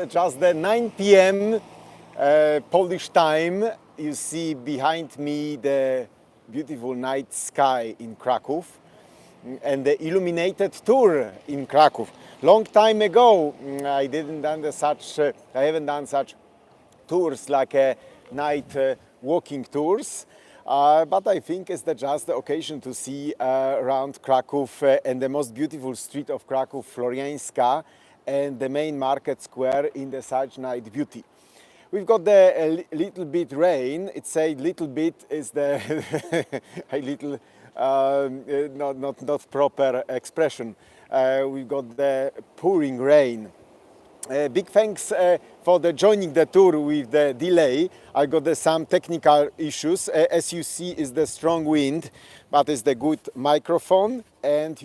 just the 9 p.m. Polish time. You see behind me the beautiful night sky in Krakow and the illuminated tour in Krakow. Long time ago, I haven't done such tours like night walking tours. But I think it's just the occasion to see around Krakow and the most beautiful street of Krakow, Florianska, and the main market square in the such night beauty. We've got the little bit rain. It's a little bit is the a little not proper expression. We've got the pouring rain. Big thanks for joining the tour with the delay. I got some technical issues. As you see, is the strong wind, but it's the good microphone. And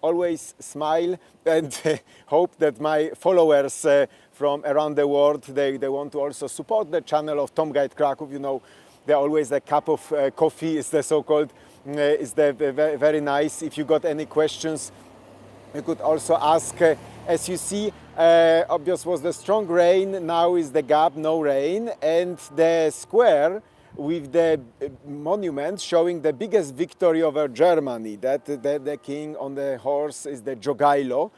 always smile and hope that my followers from around the world they want to also support the channel of tomguidekrakow. They're always a cup of coffee is the so-called. Is the very nice. If you got any questions, you could also ask. As you see, obvious was the strong rain, now is the gap, no rain, and the square with the monument showing the biggest victory over Germany, that the king on the horse is the Jogailo.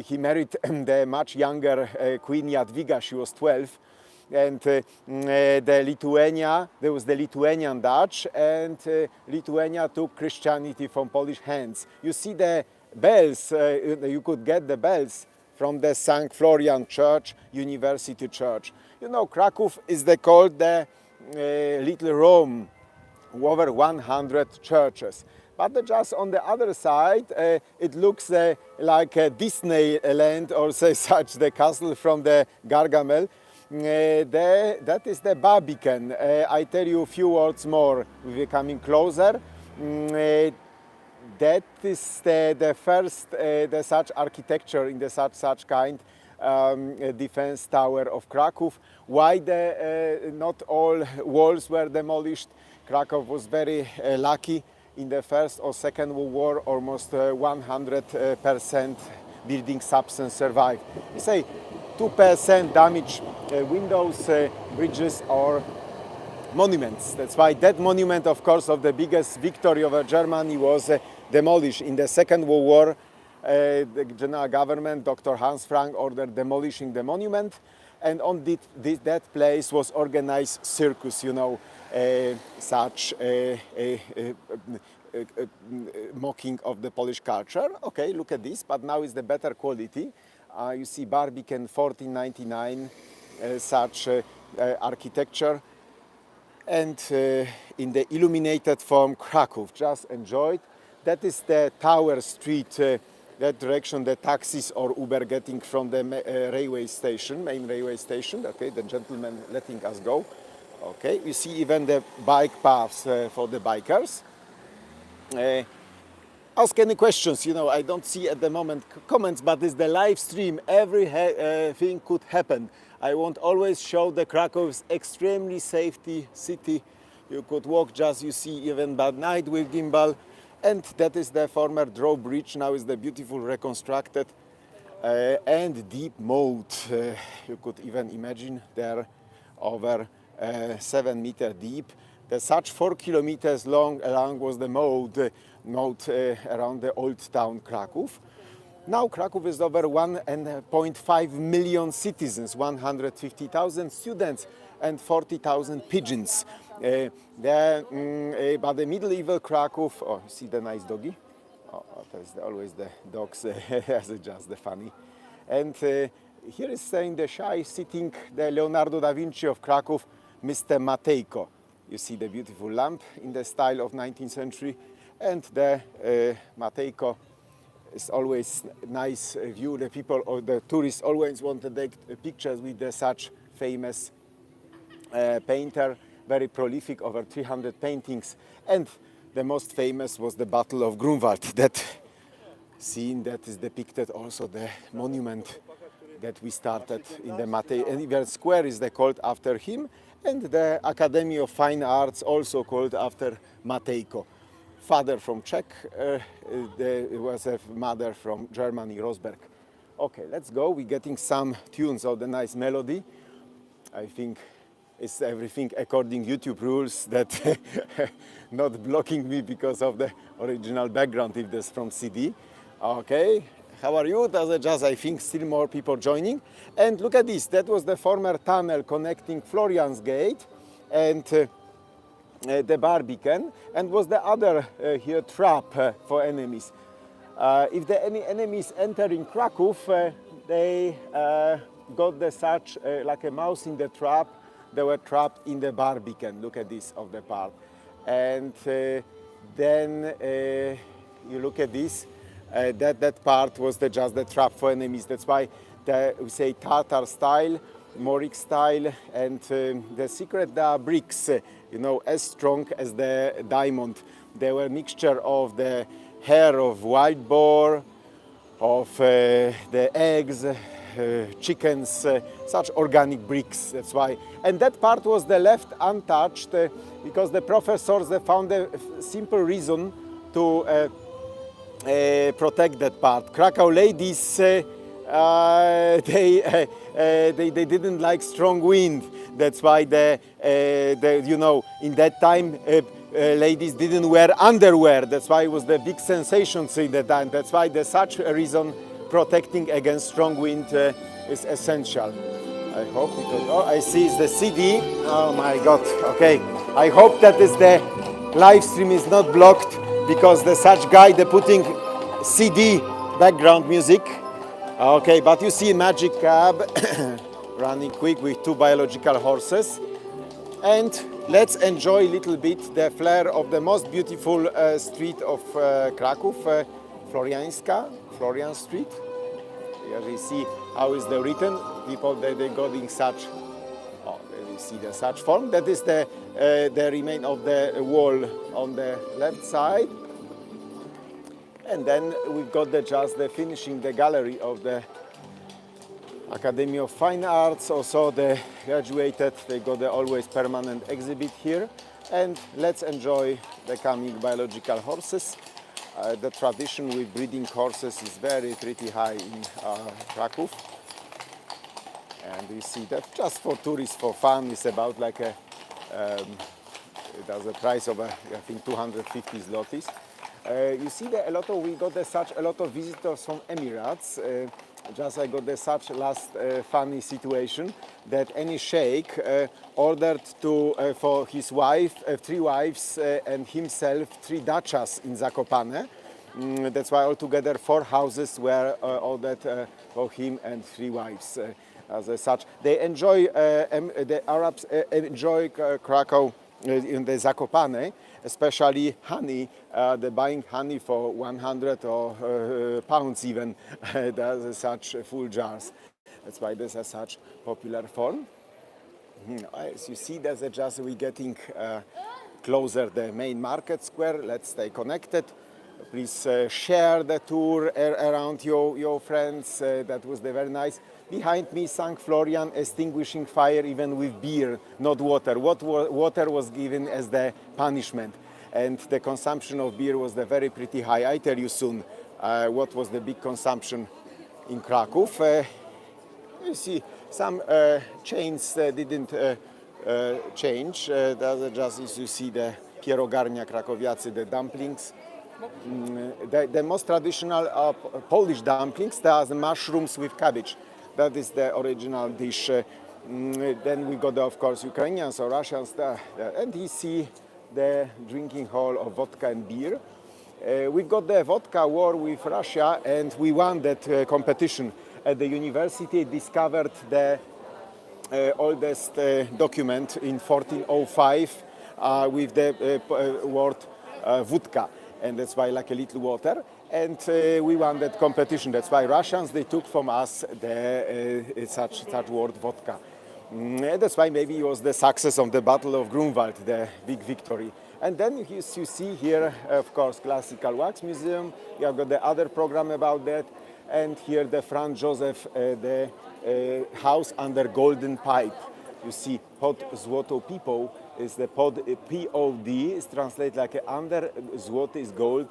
He married the much younger Queen Jadwiga, she was 12, and the Lithuania, there was the Lithuanian Dutch, and Lithuania took Christianity from Polish hands. You see the bells, you could get the bells from the St. Florian Church, University Church. Krakow is called the Little Rome, over 100 churches. But just on the other side, it looks like a Disneyland or say such, the castle from the Gargamel. That is the Barbican. I tell you a few words more, we're coming closer. That is the first such architecture in the such kind defense tower of Krakow. Why not all walls were demolished? Krakow was very lucky. In the First or Second World War, almost 100% building substance survived. We say 2% damage, windows, bridges, or monuments. That's why that monument, of course, of the biggest victory over Germany was demolished. In the Second World War, the general government, Dr. Hans Frank, ordered demolishing the monument, and on that place was organized circus, such mocking of the Polish culture. Okay, look at this, but now is the better quality. You see Barbican 1499, such architecture. And in the illuminated form, Krakow, just enjoyed. That is the Tower Street, that direction the taxis or Uber getting from the railway station, main railway station. Okay, the gentleman letting us go. Okay, you see even the bike paths for the bikers. Ask any questions, I don't see at the moment comments, but it's the live stream, everything could happen. I won't always show the Krakow's extremely safety city. You could walk just, you see, even by night with gimbal. And that is the former drawbridge, now is the beautiful reconstructed and deep moat. You could even imagine there over 7 meters deep. The such 4 kilometers long along was the moat around the old town Krakow. Now Krakow is over 1.5 million citizens, 150,000 students and 40,000 pigeons. But the medieval Krakow, you see the nice doggy? That's always the dogs, just the funny. And here is saying the shy sitting, the Leonardo da Vinci of Krakow, Mr. Matejko. You see the beautiful lamp in the style of 19th century, and the Matejko is always nice view. The people or the tourists always want to take pictures with such famous painter, very prolific, over 300 paintings. And the most famous was the Battle of Grunwald. That scene that is depicted also the monument that we started in the Matej. And even square is called after him. And the Academy of Fine Arts also called after Matejko. Father from Czech, there was a mother from Germany, Rosberg. Okay, let's go. We're getting some tunes of the nice melody. I think it's everything according YouTube rules that not blocking me because of the original background if that's from CD. Okay, how are you? That's just, I think, still more people joining. And look at this, that was the former tunnel connecting Florian's Gate and the Barbican, and was the other here trap for enemies. If any enemies entering Krakow, they got the such like a mouse in the trap. They were trapped in the Barbican. Look at this of the part, and then you look at this. That part was just the trap for enemies. That's why we say Tatar style, Moric style, and the secret there are bricks. You know, as strong as the diamond. They were mixture of the hair of wild boar, of the eggs, chickens, such organic bricks. That's why. And that part was the left untouched because the professors they found a simple reason to protect that part. Krakow ladies, they didn't like strong wind. That's why you know, in that time ladies didn't wear underwear. That's why it was the big sensation in that time. That's why there's such a reason protecting against strong wind is essential. I hope because oh, I see it's the CD. Oh my God. Okay. I hope that is the live stream is not blocked because the such guy they're putting CD background music. Okay, but you see magic cab running quick with two biological horses. And let's enjoy a little bit the flair of the most beautiful street of Krakow, Florian Street. Here we see how is the written. People they got in such. Oh, you see the such form. That is the remain of the wall on the left side. And then we've got just the finishing the gallery of the Academy of Fine Arts. Also the graduated, they got the always permanent exhibit here. And let's enjoy the coming biological horses. The tradition with breeding horses is pretty high in Krakow. And you see that just for tourists, for fun, it's about like it has a price of I think 250 zlotys. You see that we got such a lot of visitors from Emirates. Just I got such last funny situation that any sheikh ordered for his wife 3 wives and himself 3 dachas in Zakopane. That's why altogether 4 houses were ordered for him and 3 wives. As such, they enjoy the Arabs enjoy Krakow in the Zakopane, especially honey. They're buying honey for 100 or pounds even. There's such full jars. That's why there's such popular form. As you see, there's we're getting closer the main market square. Let's stay connected. Please share the tour around your friends. That was very nice. Behind me, St. Florian extinguishing fire even with beer, not water. Water was given as the punishment. And the consumption of beer was very pretty high. I tell you soon what was the big consumption in Krakow. You see, some chains didn't change. That's just as you see the pierogarnia krakowiacy, the dumplings. The most traditional Polish dumplings, they are the mushrooms with cabbage. That is the original dish. Then we got, of course, Ukrainians or Russians there. And you see the drinking hall of vodka and beer. We've got the vodka war with Russia, and we won that competition. At the university, discovered the oldest document in 1405 with the word vodka. And that's why like a little water. And we won that competition. That's why Russians, they took from us such word vodka. That's why maybe it was the success of the Battle of Grunwald, the big victory. And then you see here, of course, Classical Wax Museum. You have got the other program about that. And here the Franz Joseph, the house under golden pipe. You see, pod złoto people is the pod POD, is translated like under złoty is gold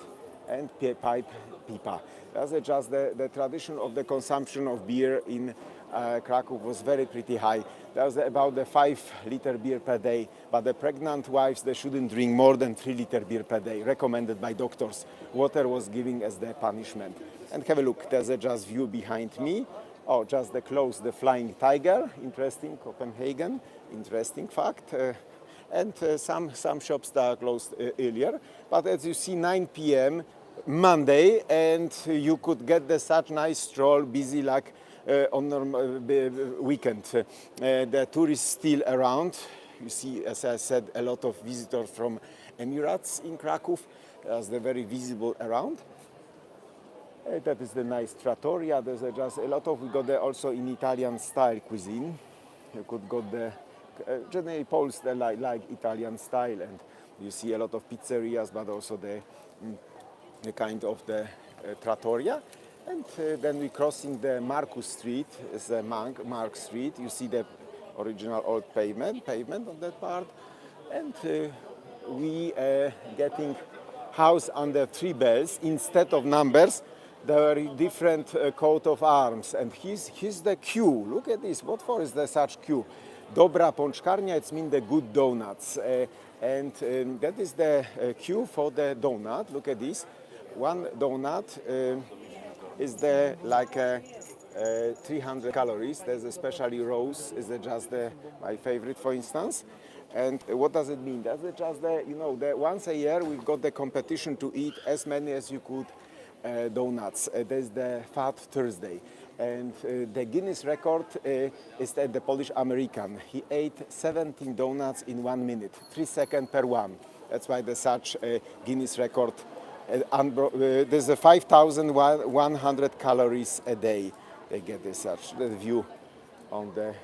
and pipe pipa. That's just the tradition of the consumption of beer in Krakow was very pretty high. There's about the 5-liter beer per day, but the pregnant wives, they shouldn't drink more than 3-liter beer per day, recommended by doctors. Water was given as the punishment. And have a look, there's a just view behind me. Oh, just the close, the flying tiger, interesting, Copenhagen, interesting fact. And some shops that are closed earlier. But as you see, 9 p.m. Monday, and you could get such nice stroll, busy like on normal weekend. The tourists still around. You see, as I said, a lot of visitors from Emirates in Krakow. As they're very visible around. That is the nice trattoria. There's just a lot of, we got there also in Italian style cuisine. You could go the, generally Poles, they like Italian style, and you see a lot of pizzerias, but also the kind of the trattoria. And then we're crossing the Markus Street, it's the Mark Street. You see the original old pavement on that part. And we getting house under 3 bells instead of numbers. There are different coat of arms, and here's the queue. Look at this. What for is there such queue? Dobra pączkarnia, it means the good donuts, and that is the queue for the donut. Look at this. One donut is there like 300 calories. There's especially rose is just my favorite, for instance. And what does it mean? Does it just the once a year we've got the competition to eat as many as you could donuts. There's the Fat Thursday, and the Guinness record is the Polish American. He ate 17 donuts in 1 minute, 3 seconds per one. That's why there's such a Guinness record. There's a 5,100 calories a day. They get such the view on that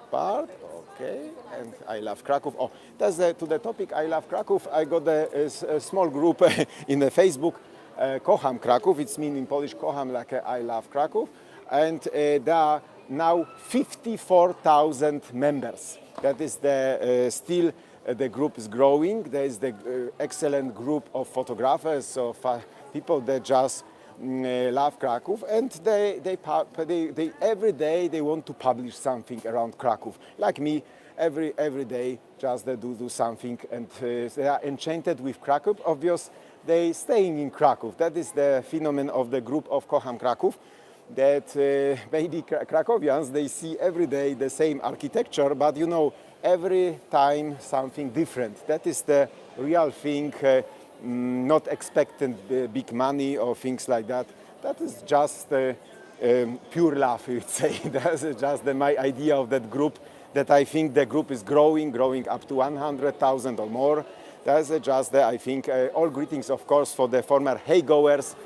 part. Okay, and I love Krakow. Oh, that's to the topic. I love Krakow. I got a small group in the Facebook. Kocham Kraków, it's mean in Polish kocham like I love Krakow, and there are now 54,000 members. That is still the group is growing. There is the excellent group of photographers, of people that just love Krakow, and they every day they want to publish something around Krakow. Like me, every day just they do something, and they are enchanted with Krakow. Obvious. They staying in Krakow. That is the phenomenon of the group of Kocham Kraków, that maybe Krakowians, they see every day the same architecture, but every time something different. That is the real thing, not expecting big money or things like that. That is just pure love, you would say. That's just my idea of that group, that I think the group is growing up to 100,000 or more. That's just, I think, all greetings, of course, for the former Hey-goers,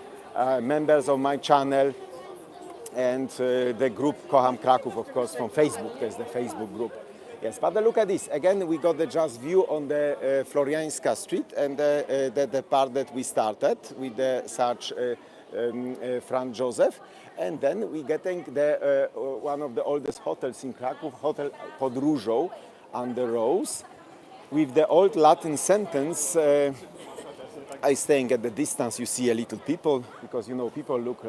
members of my channel, and the group Kocham Kraków, of course, from Facebook. There's the Facebook group. Yes, but look at this. Again, we got the just view on the Florianska Street, and the part that we started with the such Franz Joseph. And then we getting the one of the oldest hotels in Krakow, Hotel Pod Różą, under Rose. With the old Latin sentence, I staying at the distance. You see a little people, because people look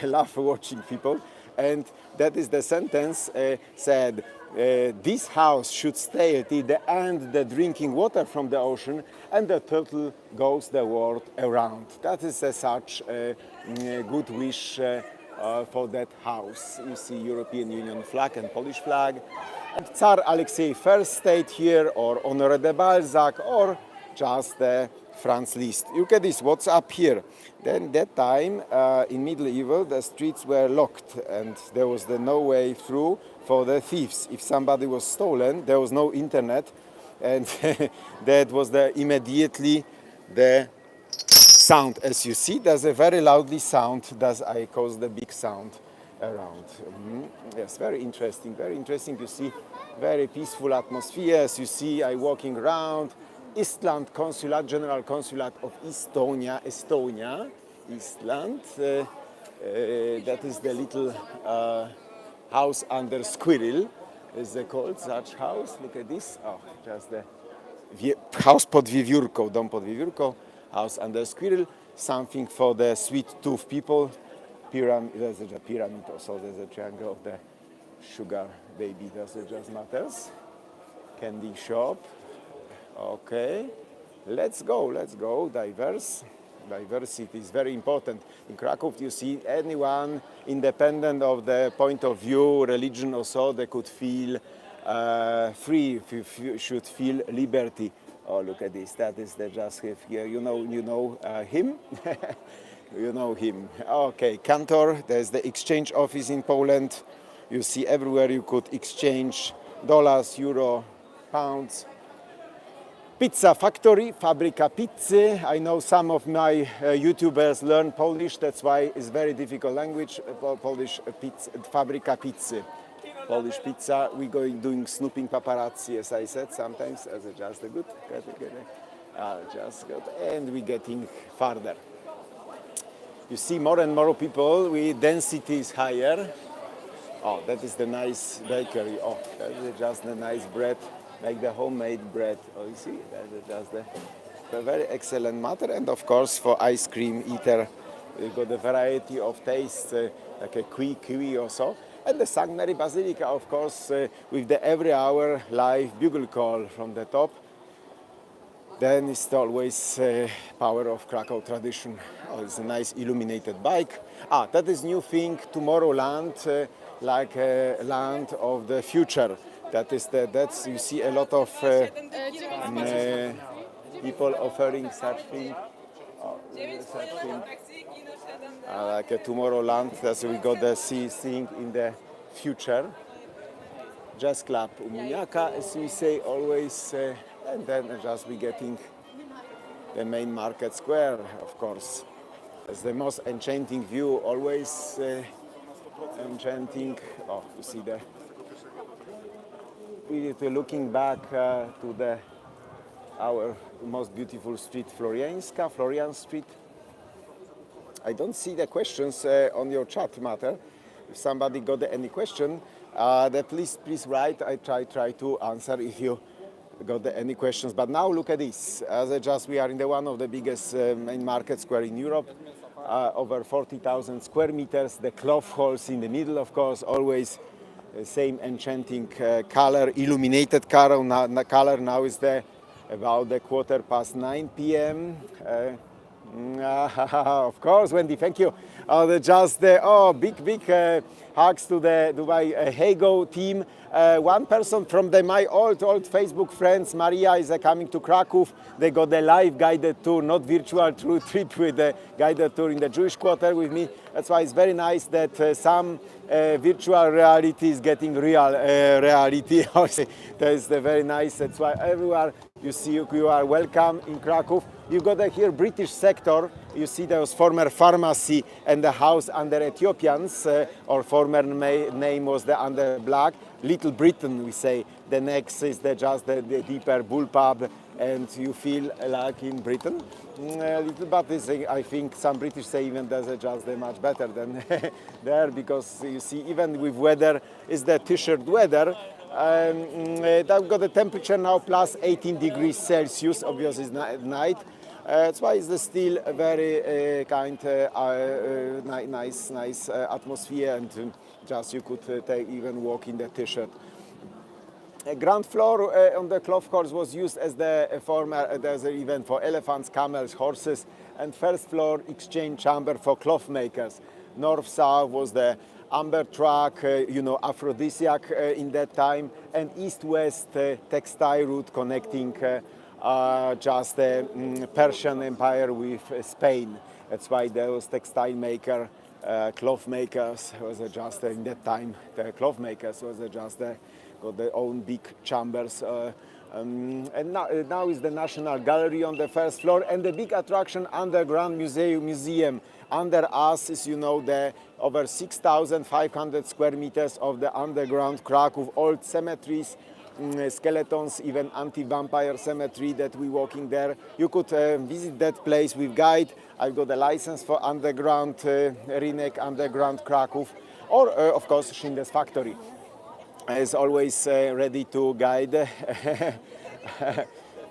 love watching people, and that is the sentence said. This house should stay till the end the drinking water from the ocean, and the turtle goes the world around. That is such a good wish for that house. You see European Union flag and Polish flag. And Tsar Alexei I stayed here, or Honoré de Balzac, or just the Franz Liszt. Look at this, what's up here? Then that time, in medieval, the streets were locked, and there was no way through for the thieves. If somebody was stolen, there was no internet, and that was immediately the sound. As you see, there's a very loudly sound that I cause the big sound around. Yes, very interesting to see. Very peaceful atmosphere. As you see, I walking around. Eastland Consulate, General Consulate of Estonia, Eastland. That is the little house under Squirrel, is called such house. Look at this. Oh, just the house pod wiewiórką, dom pod wiewiórką. house under squirrel, something for the sweet tooth people. Pyramid, there's a pyramid also, there's a triangle of the sugar baby, does it just matters. Candy shop, okay. Let's go, Diversity is very important. In Krakow, you see anyone, independent of the point of view, religion or so, they could feel free, should feel liberty. Oh, look at this, that is the just here, you know him? You know him. Okay, Kantor, there's the exchange office in Poland. You see everywhere you could exchange dollars, euro, pounds. Pizza factory, Fabryka Pizzy. I know some of my YouTubers learn Polish, that's why it's very difficult language. Polish pizza, Fabryka Pizzy. Polish pizza. We're doing snooping paparazzi, as I said, sometimes as a just a good, just good, and we're getting farther. You see more and more people, density is higher. Oh, that is the nice bakery. Oh, that is just the nice bread. Like the homemade bread. Oh, you see, that's just the very excellent matter. And of course, for ice cream eater, you've got a variety of tastes, like a kiwi or so. And the St. Mary Basilica, of course, with the every hour live bugle call from the top. Then it's always power of Krakow tradition. Oh, it's a nice illuminated bike. Ah, that is new thing, Tomorrowland, like a land of the future. That's you see a lot of people offering such thing. Like a Tomorrowland, that's we got the seeing in the future. Jazz club Umuniaka, as we say always, and then just we getting the main market square, of course. It's the most enchanting view, always enchanting. Oh, you see the. We're looking back to our most beautiful street, Florian Street. I don't see the questions on your chat matter. If somebody got any question, then please write. I try to answer if you got any questions. But now look at this. We are in one of the biggest main market square in Europe. Over 40,000 square meters. The cloth halls in the middle, of course, always. Same enchanting color, illuminated color. Now is about the 9:15 p.m. Of course, Wendy, thank you. Big hugs to the Dubai Hego team. One person from my old Facebook friends, Maria, is coming to Krakow. They got the live guided tour, not virtual trip with the guided tour in the Jewish quarter with me. That's why it's very nice that some virtual reality is getting real reality. That's very nice. That's why everywhere you see you are welcome in Krakow. You got here British sector. You see there was former pharmacy and the house under Ethiopians, or former name was the under Black. Little Britain, we say. The next is the deeper bull pub, and you feel like in Britain. Little, but I think some British say even there's just much better than there, because you see even with weather is the t-shirt weather. I've got the temperature now plus 18 degrees Celsius, obviously it's night. That's why it's still a very nice atmosphere, and just you could even walk in the t-shirt. Ground floor on the cloth course was used as the former, there's an event for elephants, camels, horses, and first floor exchange chamber for cloth makers. North-south was the amber track, aphrodisiac in that time, and east-west textile route connecting just the Persian Empire with Spain. That's why there was textile maker, cloth makers was just in that time. The cloth makers was just got their own big chambers. And now is the National Gallery on the first floor, and the big attraction, underground museum. Under us is, the over 6,500 square meters of the underground Krakow, old cemeteries, skeletons, even anti-vampire cemetery that we walking there. You could visit that place with guide. I've got a license for underground Rynek, underground Krakow, or of course Schindler's Factory. Is always ready to guide.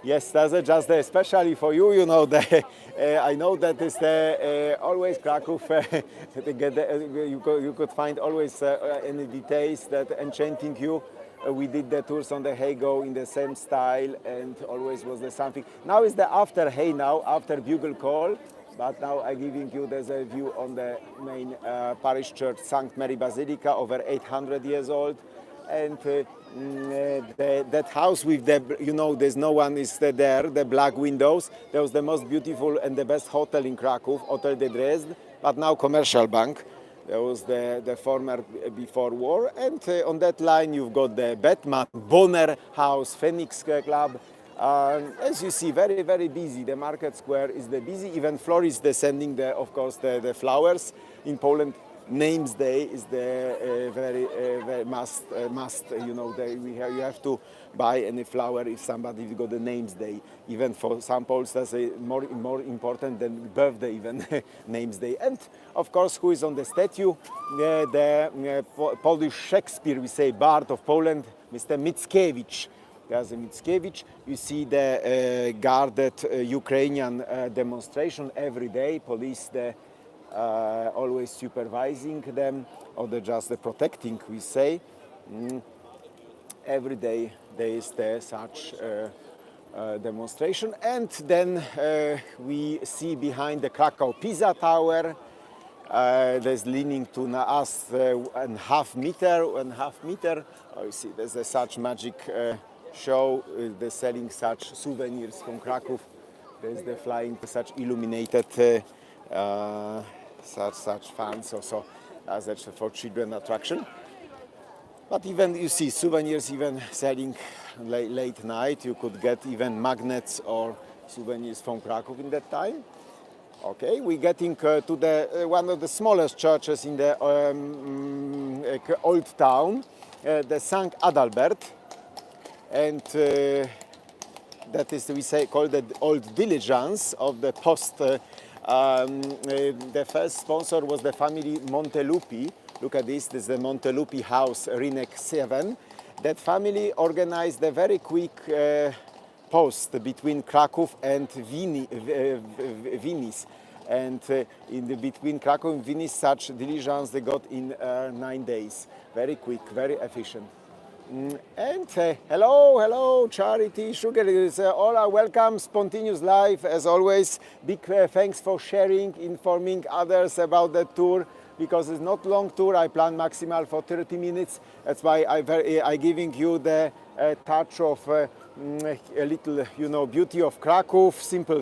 Yes, that's just especially for you. You know, I know that is always Krakow. You could find always any details that enchanting you. We did the tours on the Hago in the same style, and always was there something. Now is the after Hay now, after bugle call. But now I'm giving you there's a view on the main parish church, St. Mary Basilica, over 800 years old. And that house with the, you know, there's no one is there, the black windows. That was the most beautiful and the best hotel in Krakow, Hotel de Dresde, but now commercial bank. That was the former before war. And on that line you've got the Batman, Bonner House, Phoenix Club. As you see, very, very busy. The market square is the busy. Even florists descending the, of course, the flowers. In Poland, Names Day is the very must. You know, you have to buy any flower if somebody got the Names Day. Even for some Poles, that's more important than birthday, even Names Day. And of course, who is on the statue? The Polish Shakespeare, we say, Bard of Poland, Mr. Mickiewicz. There's a Mickiewicz. You see the guarded Ukrainian demonstration every day. Police always supervising them, or just protecting, we say. Every day there is such demonstration. And then we see behind the Krakow Pisa Tower. There's leaning to us 1.5 meter. Oh, you see, there's such magic show. They're selling such souvenirs from Krakow. There's the flying, such illuminated, such fans also as for children attraction. But even you see souvenirs even selling late night. You could get even magnets or souvenirs from Krakow in that time. Okay, we're getting to the one of the smallest churches in the old town, the St. Adalbert. And that is, we say, called the old diligence of the post. The first sponsor was the family Montelupi. Look at this is the Montelupi house, Rynek 7. That family organized a very quick post between Krakow and Venice. And between Krakow and Venice, such diligence they got in 9 days. Very quick, very efficient. And hello, Charity, Sugar, all are welcome, spontaneous life as always. Big thanks for sharing, informing others about the tour, because it's not long tour. I plan maximal for 30 minutes. That's why I giving you the touch of a little, you know, beauty of Krakow, simple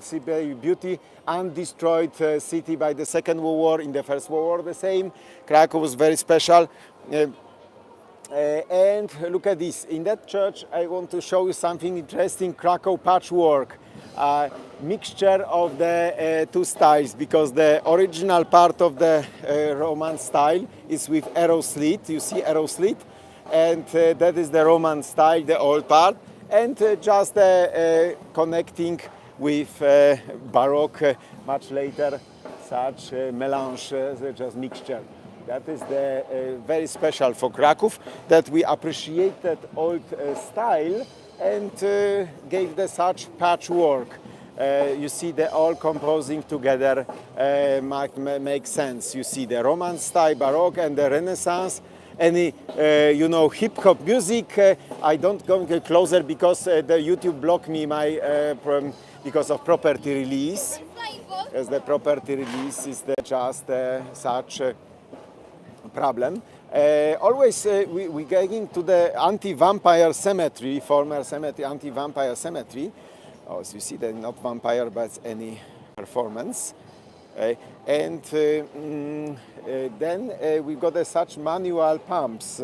beauty, undestroyed city by the Second World War. In the First World War the same. Krakow was very special. And look at this. In that church, I want to show you something interesting. Krakow patchwork, mixture of the two styles, because the original part of the Roman style is with arrow slit. You see arrow slit, and that is the Roman style, the old part, and just connecting with Baroque much later, such melange, just mixture. That is the very special for Krakow, that we appreciated old style and gave the such patchwork. You see the all composing together makes sense. You see the Roman style, Baroque, and the Renaissance. Any you know, hip hop music. I don't go closer because the YouTube blocked me because of property release. As the property release is just such. Problem. Always we getting to the anti-vampire cemetery, former cemetery, anti-vampire cemetery. Oh, so you see that not vampire, but any performance. And then we've got such manual pumps.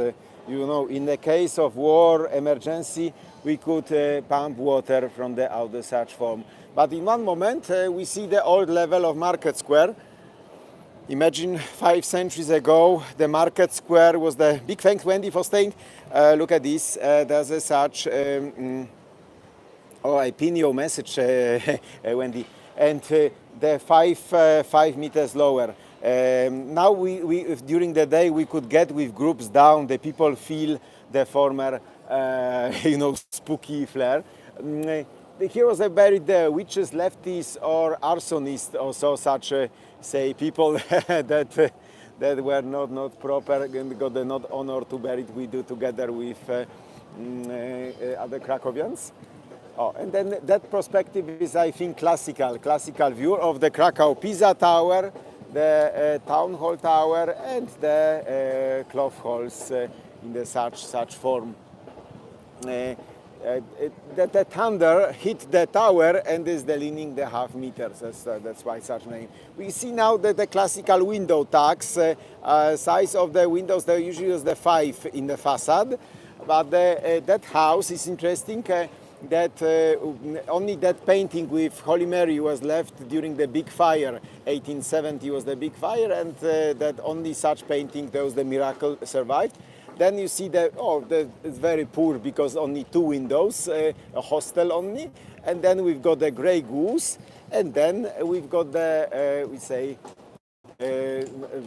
You know, in the case of war, emergency, we could pump water from the outer such form. But in one moment, we see the old level of Market Square. Imagine 5 centuries ago, the Market Square was the big thanks, Wendy, for staying. Look at this. There's such. I pin your message, Wendy. And the 5 meters lower. Now we during the day we could get with groups down. The people feel the former, you know, spooky flair. Here was buried the witches, lefties, or arsonists, also such say people that were not proper and got the not honor to bury it. We do together with other Krakowians. Oh, and then that perspective is, I think, classical view of the Krakow Pisa Tower, the Town Hall Tower, and the cloth halls in the such form. The thunder hit the tower and is the leaning the half meters. That's why such name. We see now that the classical window tags, size of the windows, they usually use the 5 in the facade, but that house is interesting. That only that painting with Holy Mary was left during the big fire. 1870 was the big fire, and that only such painting, there was the miracle, survived. Then you see that, it's very poor because only 2 windows, a hostel only. And then we've got the grey goose, and then we've got the, we say,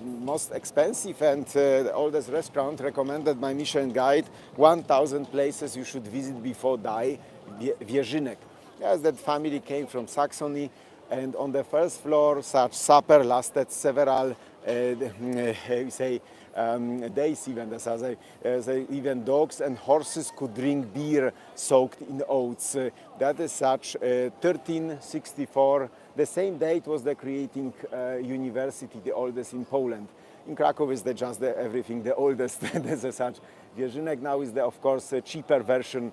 most expensive and the oldest restaurant recommended by Michelin guide, 1,000 places you should visit before die, Wierzynek. Yes, that family came from Saxony, and on the first floor such supper lasted several we say days even. Even dogs and horses could drink beer soaked in oats. That is such 1364. The same date was the creating university, the oldest in Poland. In Krakow is everything the oldest. There's a such. Wierzynek now is of course a cheaper version,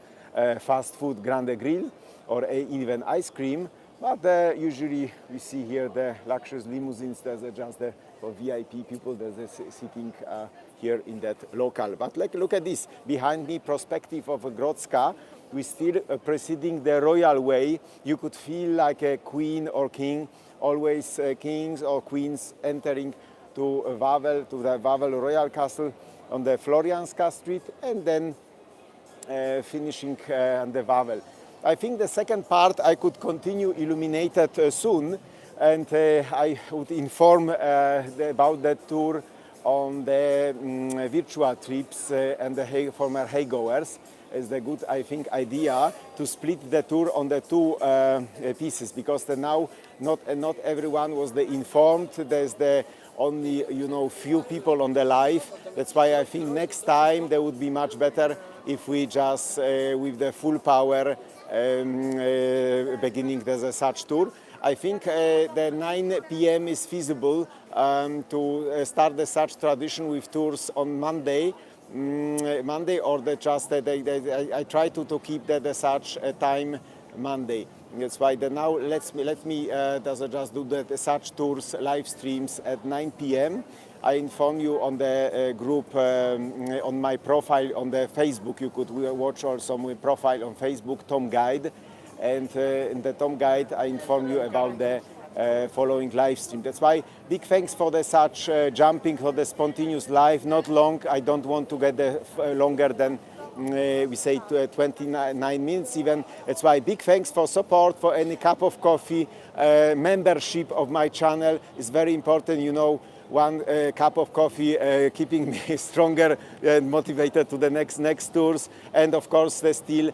fast food Grande Grill or even ice cream. But usually we see here the luxurious limousines. There's for VIP people. There's sitting here in that local. But look at this behind me, perspective of Grodzka. We still preceding the royal way. You could feel like a queen or king, always kings or queens entering to Wawel, to the Wawel Royal Castle on the Florianska Street, and then finishing on the Wawel. I think the second part I could continue illuminated soon, and I would inform about that tour on the virtual trips and the former haygoers. Is the good, I think, idea to split the tour on the 2 pieces, because now not everyone was informed. There's only few people on the live. That's why I think next time there would be much better if we just with the full power beginning there's such tour. I think the 9 p.m. is feasible to start such tradition with tours on Monday or I try to keep the such time Monday. That's why now let me just do the such tours live streams at 9 p.m. I inform you on the group on my profile on the Facebook. You could watch also my profile on Facebook, Tom Guide, and in the Tom Guide I inform you about the following live stream. That's why big thanks for the such jumping for the spontaneous live. Not long. I don't want to get longer than we say 29 minutes even. That's why big thanks for support, for any cup of coffee, membership of my channel is very important. One cup of coffee keeping me stronger and motivated to the next tours, and of course the still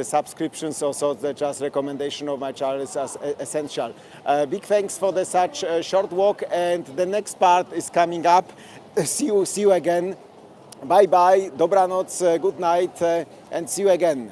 subscriptions, also the just recommendation of my channel is essential. Big thanks for the such short walk, and the next part is coming up. See you again. Bye bye, dobranoc, good night, and see you again.